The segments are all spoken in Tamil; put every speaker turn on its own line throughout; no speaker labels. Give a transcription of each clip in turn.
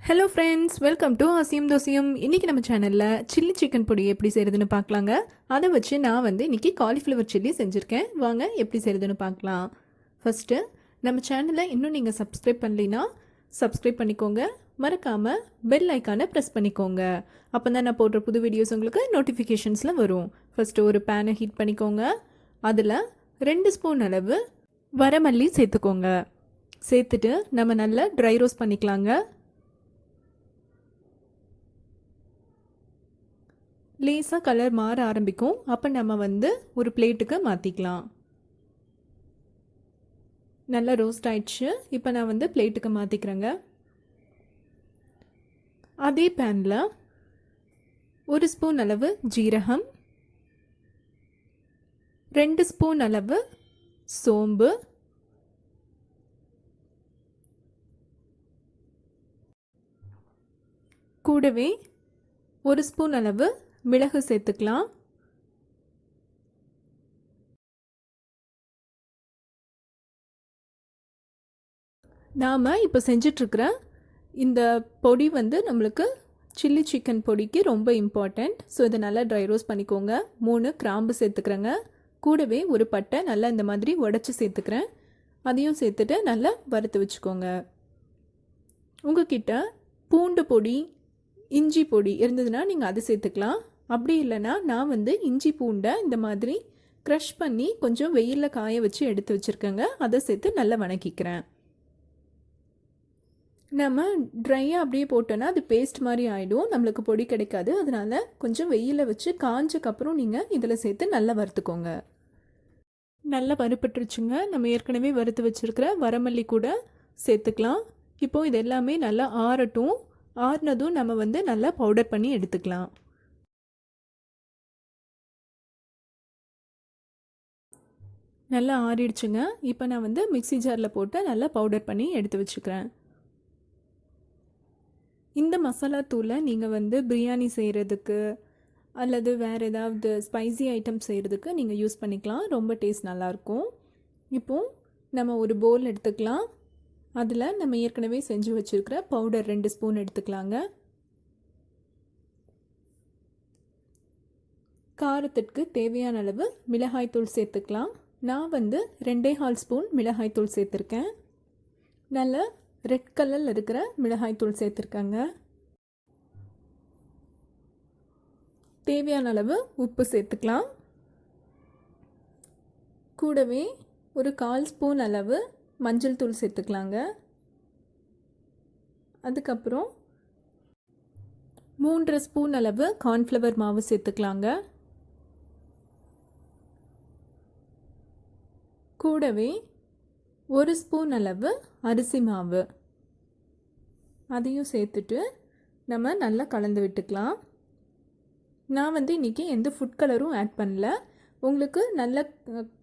ஹலோ ஃப்ரெண்ட்ஸ், வெல்கம் டு அசியம் தோசியம். இன்றைக்கி நம்ம சேனலில் சில்லி சிக்கன் பொடி எப்படி செய்கிறதுன்னு பார்க்கலாங்க. அதை வச்சு நான் இன்றைக்கி காலிஃப்ளவர் சில்லி செஞ்சுருக்கேன். வாங்க எப்படி செய்கிறதுன்னு பார்க்கலாம். ஃபஸ்ட்டு நம்ம சேனலை இன்னும் நீங்கள் சப்ஸ்கிரைப் பண்ணலைன்னா சப்ஸ்கிரைப் பண்ணிக்கோங்க. மறக்காமல் பெல் ஐக்கானை ப்ரெஸ் பண்ணிக்கோங்க. அப்போ தான் நான் போடுற புது வீடியோஸ் உங்களுக்கு நோட்டிஃபிகேஷன்ஸில் வரும். ஃபஸ்ட்டு ஒரு பேனை ஹீட் பண்ணிக்கோங்க. அதில் 2 ஸ்பூன் அளவு வரமல்லி சேர்த்துக்கோங்க. சேர்த்துட்டு நம்ம நல்லா ட்ரை ரோஸ்ட் பண்ணிக்கலாங்க. லேசாக கலர் மாற ஆரம்பிக்கும். அப்போ நம்ம ஒரு பிளேட்டுக்கு மாற்றிக்கலாம். நல்லா ரோஸ்ட் ஆயிடுச்சு. இப்போ நான் பிளேட்டுக்கு மாற்றிக்கிறேங்க. அதே பேனில் 1 ஸ்பூன் அளவு ஜீரகம், 2 ஸ்பூன் அளவு சோம்பு, கூடவே 1 ஸ்பூன் அளவு மிளகு சேர்த்துக்கலாம். நாம் இப்போ செஞ்சிட்ருக்கிற இந்த பொடி நம்மளுக்கு சில்லி சிக்கன் பொடிக்கு ரொம்ப இம்பார்ட்டண்ட். ஸோ இதை நல்லா ட்ரை ரோஸ்ட் பண்ணிக்கோங்க. 3 கிராம்பு சேர்த்துக்கிறேங்க. கூடவே ஒரு பட்டை நல்லா இந்த மாதிரி உடச்சி சேர்த்துக்கிறேன். அதையும் சேர்த்துட்டு நல்லா வறுத்து வச்சுக்கோங்க. உங்ககிட்ட பூண்டு பொடி, இஞ்சி பொடி இருந்ததுன்னா நீங்கள் அதை சேர்த்துக்கலாம். அப்படி இல்லைன்னா நான் இஞ்சி பூண்டை இந்த மாதிரி க்ரஷ் பண்ணி கொஞ்சம் வெயிலில் காய வச்சு எடுத்து வச்சுருக்கேங்க. அதை சேர்த்து நல்லா வணக்கிக்கிறேன். நம்ம ட்ரையாக அப்படியே போட்டோன்னா அது பேஸ்ட் மாதிரி ஆகிடும், நம்மளுக்கு பொடி கிடைக்காது. அதனால் கொஞ்சம் வெயிலில் வச்சு காஞ்சக்கப்புறம் நீங்கள் இதில் சேர்த்து நல்லா வறுத்துக்கோங்க. நல்லா வறுப்பட்டுருச்சுங்க. நம்ம ஏற்கனவே வறுத்து வச்சுருக்கிற வரமல்லி கூட சேர்த்துக்கலாம். இப்போது இது எல்லாமே நல்லா ஆறட்டும். ஆறினதும் நம்ம நல்லா பவுடர் பண்ணி எடுத்துக்கலாம். நல்லா ஆறிடுச்சுங்க. இப்போ நான் மிக்ஸி ஜாரில் போட்டு நல்லா பவுடர் பண்ணி எடுத்து வச்சுக்கிறேன். இந்த மசாலா தூளை நீங்கள் பிரியாணி செய்கிறதுக்கு அல்லது வேறு ஏதாவது ஸ்பைசி ஐட்டம் செய்கிறதுக்கு நீங்கள் யூஸ் பண்ணிக்கலாம். ரொம்ப டேஸ்ட் நல்லாயிருக்கும். இப்போது நம்ம ஒரு பவுல் எடுத்துக்கலாம். அதில் நம்ம ஏற்கனவே செஞ்சு வச்சுருக்கிற பவுடர் 2 ஸ்பூன் எடுத்துக்கலாங்க. காரத்திற்கு தேவையான அளவு மிளகாய்த்தூள் சேர்த்துக்கலாம். நான் 2.25 ஸ்பூன் மிளகாய்த்தூள் சேர்த்துருக்கேன். நல்ல ரெட் கலரில் இருக்கிற மிளகாய்த்தூள் சேர்த்துருக்கேங்க. தேவையான அளவு உப்பு சேர்த்துக்கலாம். கூடவே ஒரு 1/4 ஸ்பூன் அளவு மஞ்சள் தூள் சேர்த்துக்கலாங்க. அதுக்கப்புறம் 3 ஸ்பூன் அளவு கார்ன்ஃப்ளவர் மாவு சேர்த்துக்கலாங்க. கூடவே 1 ஸ்பூன் அளவு அரிசி மாவு அதையும் சேர்த்துட்டு நம்ம நல்லா கலந்து விட்டுக்கலாம். நான் இன்றைக்கி எந்த ஃபுட் கலரும் ஆட் பண்ணல. உங்களுக்கு நல்ல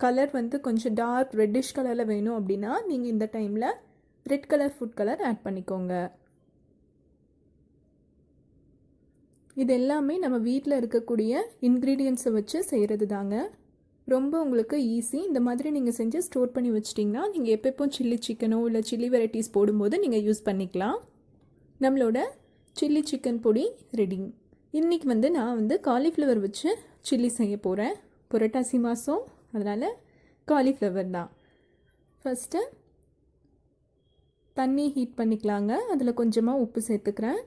கலர் கொஞ்சம் டார்க் ரெட்டிஷ் கலரில் வேணும் அப்படின்னா நீங்கள் இந்த டைமில் red colour food colour add பண்ணிக்கோங்க. இது எல்லாமே நம்ம வீட்டில் இருக்கக்கூடிய இன்க்ரீடியன்ஸை வச்சு செய்கிறது தாங்க. ரொம்ப உங்களுக்கு ஈஸி. இந்த மாதிரி நீங்கள் செஞ்சு ஸ்டோர் பண்ணி வச்சிட்டிங்கன்னா நீங்கள் எப்பப்போ சில்லி சிக்கனோ இல்லை சில்லி வெரைட்டிஸ் போடும்போது நீங்கள் யூஸ் பண்ணிக்கலாம். நம்மளோட சில்லி சிக்கன் பொடி ரெடி. இன்றைக்கி நான் காலிஃப்ளவர் வச்சு சில்லி செய்ய போகிறேன். புரட்டாசி மாதம், அதனால் காலிஃப்ளவர் தான். ஃபஸ்ட்டு தண்ணி ஹீட் பண்ணிக்கலாங்க. அதில் கொஞ்சமாக உப்பு சேர்த்துக்கிறேன்.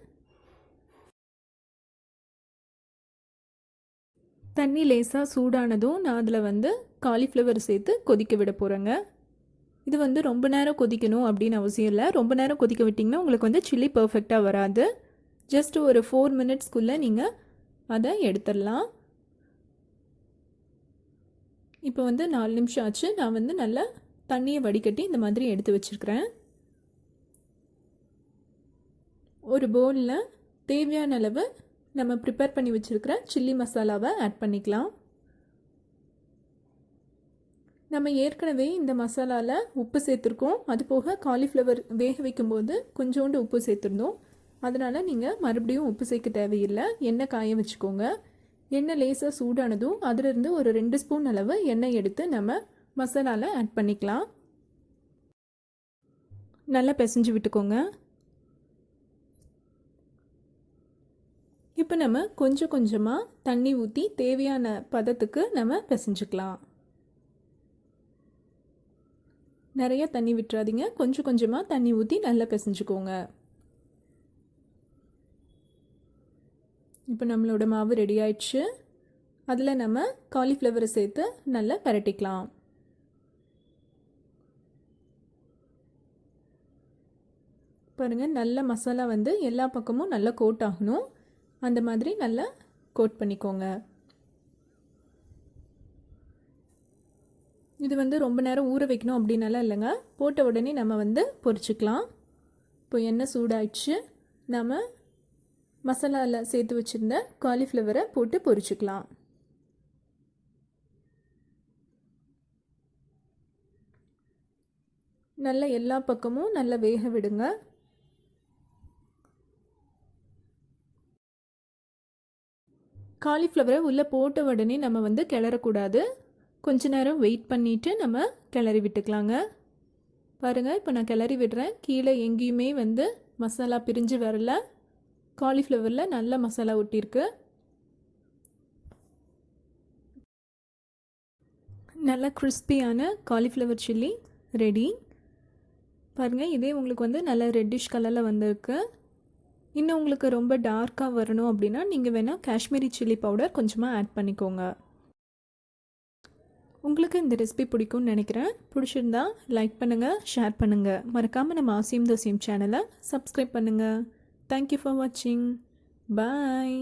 தண்ணி லேசாக சூடானதும் நான் அதில் காலிஃப்ளவர் சேர்த்து கொதிக்க விட போகிறேங்க. இது ரொம்ப நேரம் கொதிக்கணும் அப்படின்னு அவசியம் இல்லை. ரொம்ப நேரம் கொதிக்க விட்டிங்கன்னா உங்களுக்கு சில்லி பர்ஃபெக்டாக வராது. ஜஸ்ட் ஒரு 4 மினிட்ஸ்க்குள்ளே நீங்கள் அதை எடுத்துடலாம். இப்போ 4 நிமிஷம் ஆச்சு. நான் நல்லா தண்ணியை வடிகட்டி இந்த மாதிரி எடுத்து வச்சுருக்கிறேன். ஒரு பவுலில் தேவையான அளவு நம்ம ப்ரிப்பேர் பண்ணி வச்சுருக்கிற சில்லி மசாலாவை ஆட் பண்ணிக்கலாம். நம்ம ஏற்கனவே இந்த மசாலாவில் உப்பு சேர்த்துருக்கோம். அது போக காலிஃப்ளவர் வேக வைக்கும்போது கொஞ்சோண்டு உப்பு சேர்த்துருந்தோம். அதனால் நீங்கள் மறுபடியும் உப்பு சேர்க்க தேவையில்லை. எண்ணெய் காய வச்சுக்கோங்க. எண்ணெய் லேசாக சூடானதும் அதிலிருந்து ஒரு 2 ஸ்பூன் அளவு எண்ணெய் எடுத்து நம்ம மசாலாவில் ஆட் பண்ணிக்கலாம். நல்லா பிசைஞ்சு விட்டுக்கோங்க. இப்போ நம்ம கொஞ்சம் கொஞ்சமாக தண்ணி ஊற்றி தேவையான பதத்துக்கு நம்ம பிசைஞ்சுக்கலாம். நிறைய தண்ணி விட்டுறாதீங்க, கொஞ்சம் கொஞ்சமாக தண்ணி ஊற்றி நல்லா பிசைஞ்சுக்கோங்க. இப்போ நம்மளோட மாவு ரெடி ஆயிடுச்சு. அதில் நம்ம காலிஃப்ளவரை சேர்த்து நல்லா பரட்டிக்கலாம். பாருங்கள், நல்ல மசாலா வந்து எல்லா பக்கமும் நல்லா கோட் ஆகணும். அந்த மாதிரி நல்லா கோட் பண்ணிக்கோங்க. இது வந்து ரொம்ப நேரம் ஊற வைக்கணும் அப்படின்னாலாம் இல்லைங்க, போட்ட உடனே நம்ம வந்து பொரிச்சுக்கலாம். இப்போ எண்ணெய் சூடாயிடுச்சு, நம்ம மசாலாவில் சேர்த்து வச்சுருந்த காலிஃப்ளவரை போட்டு பொரிச்சுக்கலாம். நல்லா எல்லா பக்கமும் நல்லா வேக விடுங்க. காலிஃப்ளவரை உள்ளே போட்ட உடனே நம்ம வந்து கிளறக்கூடாது. கொஞ்ச நேரம் வெயிட் பண்ணிவிட்டு நம்ம கிளறி விட்டுக்கலாங்க. பாருங்கள், இப்போ நான் கிளறி விடுறேன். கீழே எங்கேயுமே வந்து மசாலா பிரிஞ்சு வரல. காலிஃப்ளவரில் நல்ல மசாலா ஒட்டியிருக்கு. நல்ல கிறிஸ்பியான காலிஃப்ளவர் சில்லி ரெடி. பாருங்கள், இதே உங்களுக்கு வந்து நல்ல ரெட்டிஷ் கலரில் வந்திருக்கு. இன்னும் உங்களுக்கு ரொம்ப டார்க்காக வரணும் அப்படின்னா நீங்கள் வேணால் காஷ்மீரி சில்லி பவுடர் கொஞ்சமாக ஆட் பண்ணிக்கோங்க. உங்களுக்கு இந்த ரெசிபி பிடிக்கும்னு நினைக்கிறேன். பிடிச்சிருந்தா லைக் பண்ணுங்கள், ஷேர் பண்ணுங்கள். மறக்காமல் நம்ம ஆசியம் தோசியம் சேனலை சப்ஸ்கிரைப் பண்ணுங்கள். தேங்க்யூ ஃபார் வாட்சிங். பாய்.